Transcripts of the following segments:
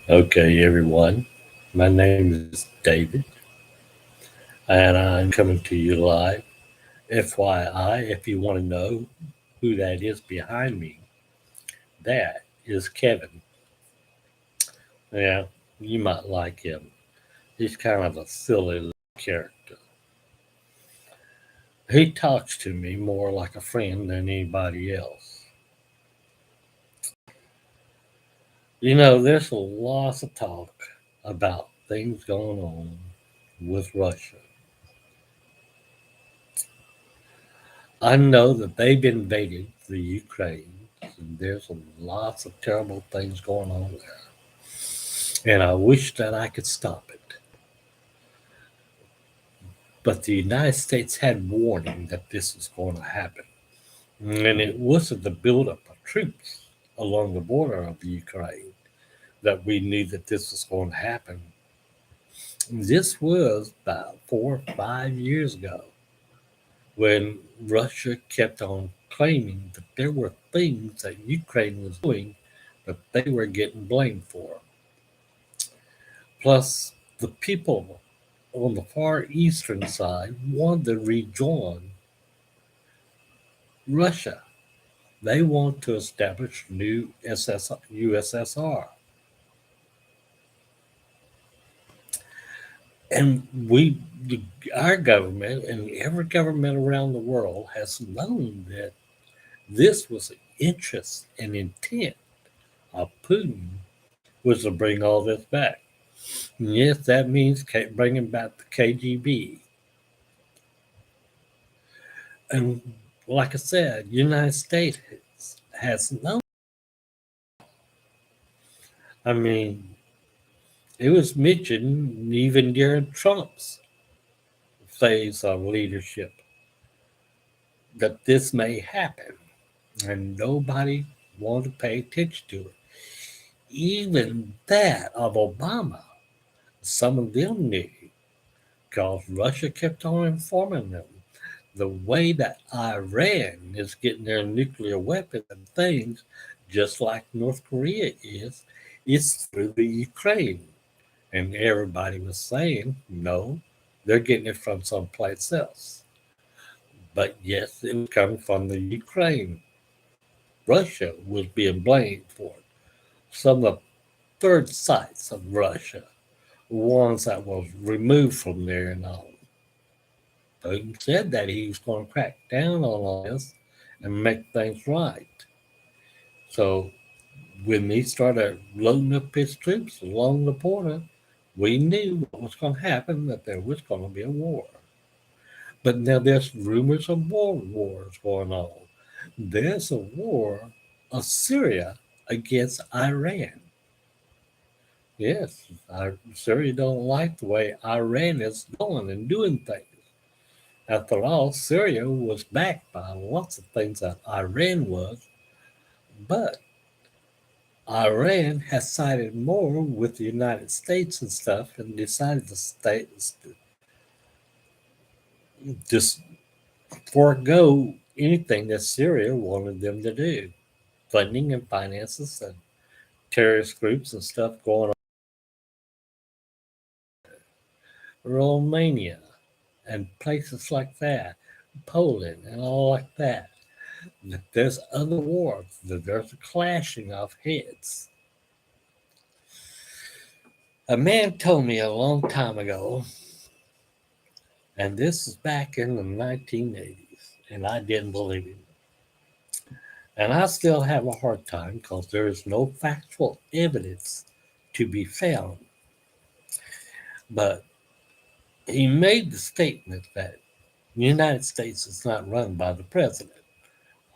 Okay, everyone. My name is David, and I'm coming to you live. FYI, if you want to know who that is behind me, that is Kevin. Yeah, you might like him. He's kind of a silly little character. He talks to me more like a friend than anybody else. There's a lot of talk about things going on with Russia. I know that they've invaded the Ukraine, and there's lots of terrible things going on there. And I wish that I could stop it. But the United States had warning that this was going to happen. And it wasn't the buildup of troops along the border of the Ukraine that we knew that this was going to happen. This was about 4 or 5 years ago when Russia kept on claiming that there were things that Ukraine was doing that they were getting blamed for. Plus, the people on the far eastern side wanted to rejoin Russia. They want to establish new USSR. And our government and every government around the world has known that this was the interest and intent of Putin was to bring all this back. And yes, that means bringing back the KGB. And like I said, United States has no. I mean, it was mentioned even during Trump's phase of leadership that this may happen, and nobody wanted to pay attention to it. Even that of Obama, some of them knew because Russia kept on informing them. The way that Iran is getting their nuclear weapons and things, just like North Korea is through the Ukraine. And everybody was saying, no, they're getting it from someplace else. But yes, it was coming from the Ukraine. Russia was being blamed for it. Some of the third sites of Russia, ones that was removed from there and all. Putin said that he was going to crack down on all this and make things right. So when he started loading up his troops along the border, we knew what was going to happen, that there was going to be a war. But now there's rumors of more wars going on. There's a war of Syria against Iran. Yes, Syria don't like the way Iran is going and doing things. After all, Syria was backed by lots of things that Iran was, but Iran has sided more with the United States and stuff and decided to just forego anything that Syria wanted them to do. Funding and finances and terrorist groups and stuff going on in Romania and places like that, Poland and all like that. There's other wars, there's a clashing of heads. A man told me a long time ago, and this is back in the 1980s, and I didn't believe him. And I still have a hard time because there is no factual evidence to be found. But he made the statement that the United States is not run by the president.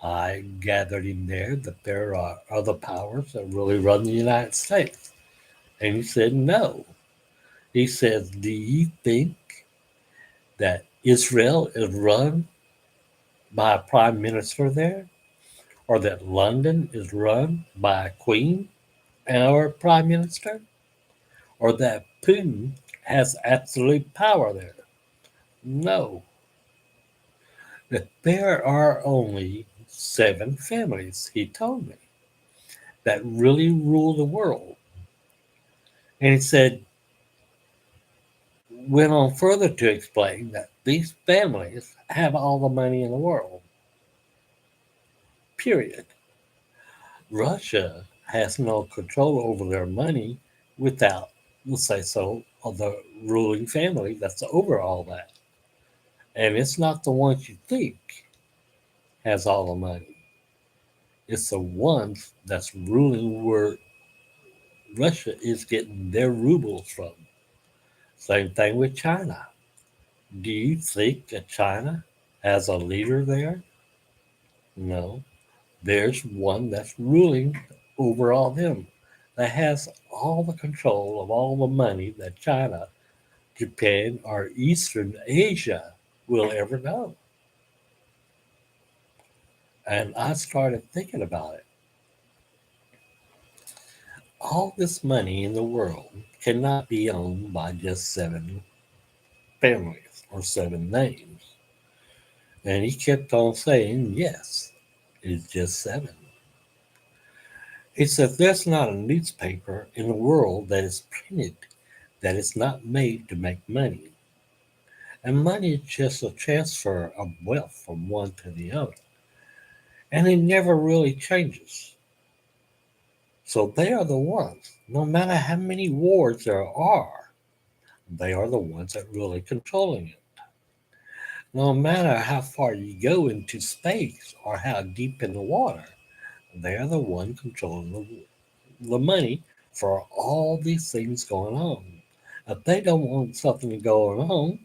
I gathered in there that there are other powers that really run the United States. And he said, no. He says, do you think that Israel is run by a prime minister there? Or that London is run by a queen and our prime minister? Or that Putin has absolute power there? No. That there are only 7 families, he told me, that really rule the world. And he said, went on further to explain that these families have all the money in the world, period. Russia has no control over their money without the say so of the ruling family that's over all that. And it's not the ones you think has all the money. It's the ones that's ruling where Russia is getting their rubles from. Same thing with China. Do you think that China has a leader there? No. There's one that's ruling over all them, that has all the control of all the money that China, Japan, or Eastern Asia will ever know. And I started thinking about it. All this money in the world cannot be owned by just 7 families or 7 names. And he kept on saying, yes, it's just 7. He said, there's not a newspaper in the world that is printed that is not made to make money. And money is just a transfer of wealth from one to the other. And it never really changes. So they are the ones, no matter how many wars there are, they are the ones that really controlling it. No matter how far you go into space or how deep in the water, they are the one controlling the money for all these things going on. If they don't want something going on,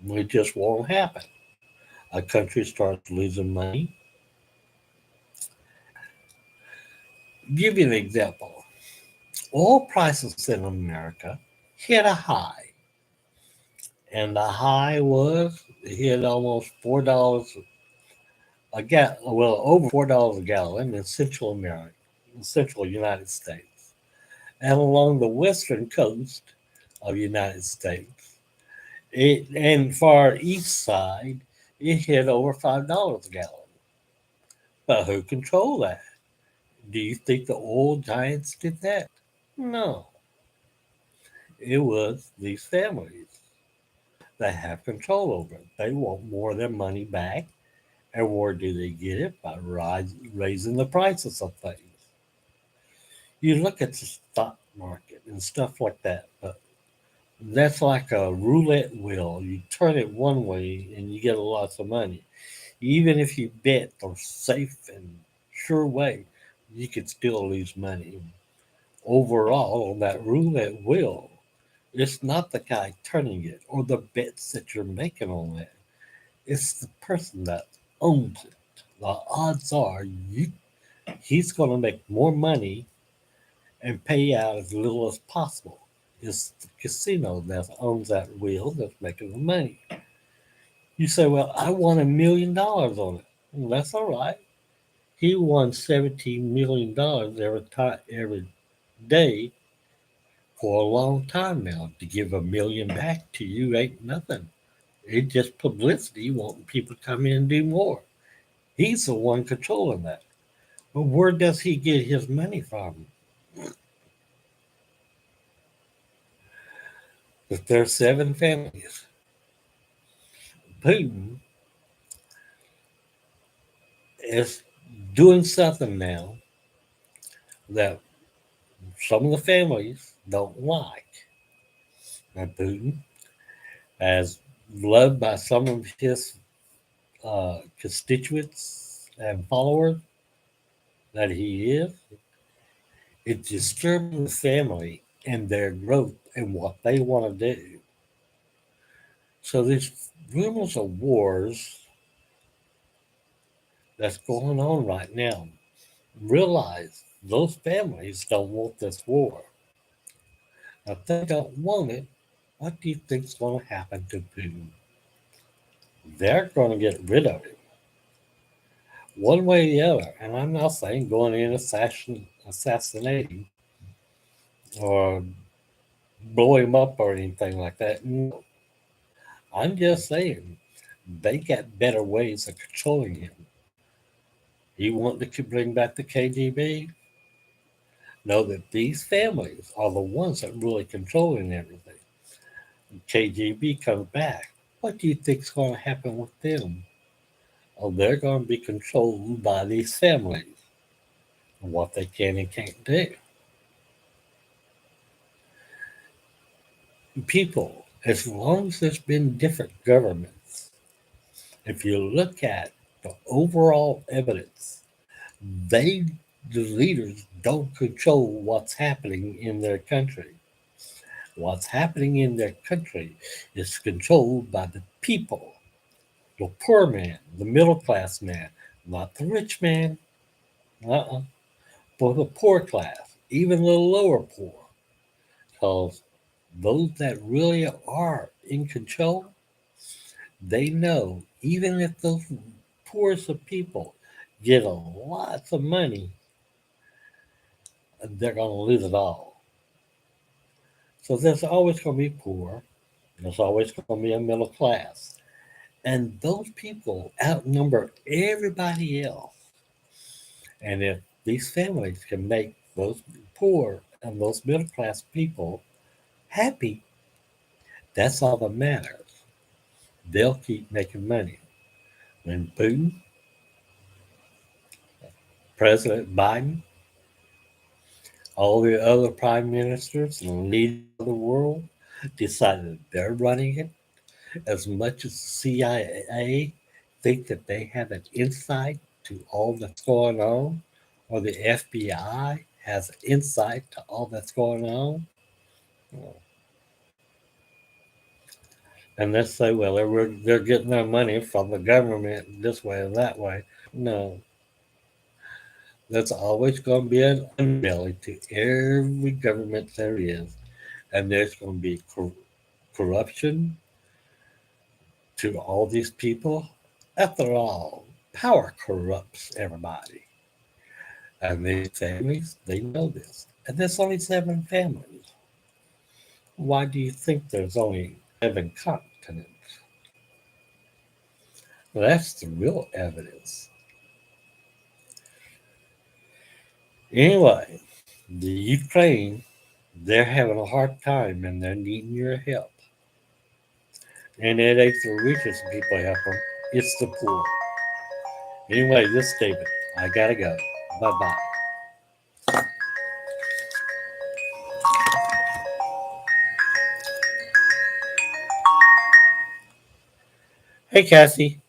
it just won't happen. A country starts losing money. Give you an example. Oil prices in America hit a high, and the high was hit almost $4 a gallon, well, over $4 a gallon in Central America, Central United States, and along the western coast of the United States. And far east side, it hit over $5 a gallon. But who controlled that? Do you think the oil giants did that? No, it was these families that have control over it. They want more of their money back. And where do they get it? By raising the prices of things. You look at the stock market and stuff like that, but that's like a roulette wheel. You turn it one way and you get a lot of money. Even if you bet the safe and sure way, you could still lose money. Overall, on that roulette wheel, it's not the guy turning it or the bets that you're making on it. It's the person that owns it. The odds are he's going to make more money and pay out as little as possible. It's the casino that owns that wheel that's making the money. You say, well, I won $1 million on it. Well, that's all right. He won $17 million every day for a long time now. To give $1 million back to you ain't nothing. It's just publicity, wanting people to come in and do more. He's the one controlling that. But where does he get his money from? If there's 7 families, Putin is doing something now that some of the families don't like. And Putin, as loved by some of his constituents and followers that he is disturbing the family and their growth and what they want to do. So these rumors of wars that's going on right now, realize those families don't want this war. If they don't want it, what do you think is going to happen to Putin? They're going to get rid of him one way or the other. And I'm not saying going in assassinating or blow him up or anything like that. No, I'm just saying they got better ways of controlling him. You want to bring back the KGB? Know that these families are the ones that really controlling everything. When KGB comes back, what do you think's going to happen with them? Oh, they're going to be controlled by these families and what they can and can't do. People, as long as there's been different governments, if you look at the overall evidence, they, the leaders, don't control what's happening in their country. What's happening in their country is controlled by the people, the poor man, the middle class man, not the rich man, uh-uh, but the poor class, even the lower poor. Because those that really are in control, they know even if those poorest of people get a lots of money, they're going to lose it all. So there's always going to be poor. There's always going to be a middle class. And those people outnumber everybody else. And if these families can make those poor and those middle class people happy, that's all that matters. They'll keep making money. When Putin, President Biden, all the other prime ministers and leaders of the world decided they're running it, as much as the CIA think that they have an insight to all that's going on, or the FBI has insight to all that's going on. And let's say, well, they're getting their money from the government this way and that way. No, there's always going to be an underbelly to every government there is, and there's going to be corruption to all these people. After all, power corrupts everybody. And these families, they know this. And there's only 7 families. Why do you think there's only 7 continents? Well, that's the real evidence. Anyway, the Ukraine, they're having a hard time and they're needing your help. And it ain't the richest people help them, it's the poor. Anyway, this is David. I gotta go. Bye bye. Hey, Cassie.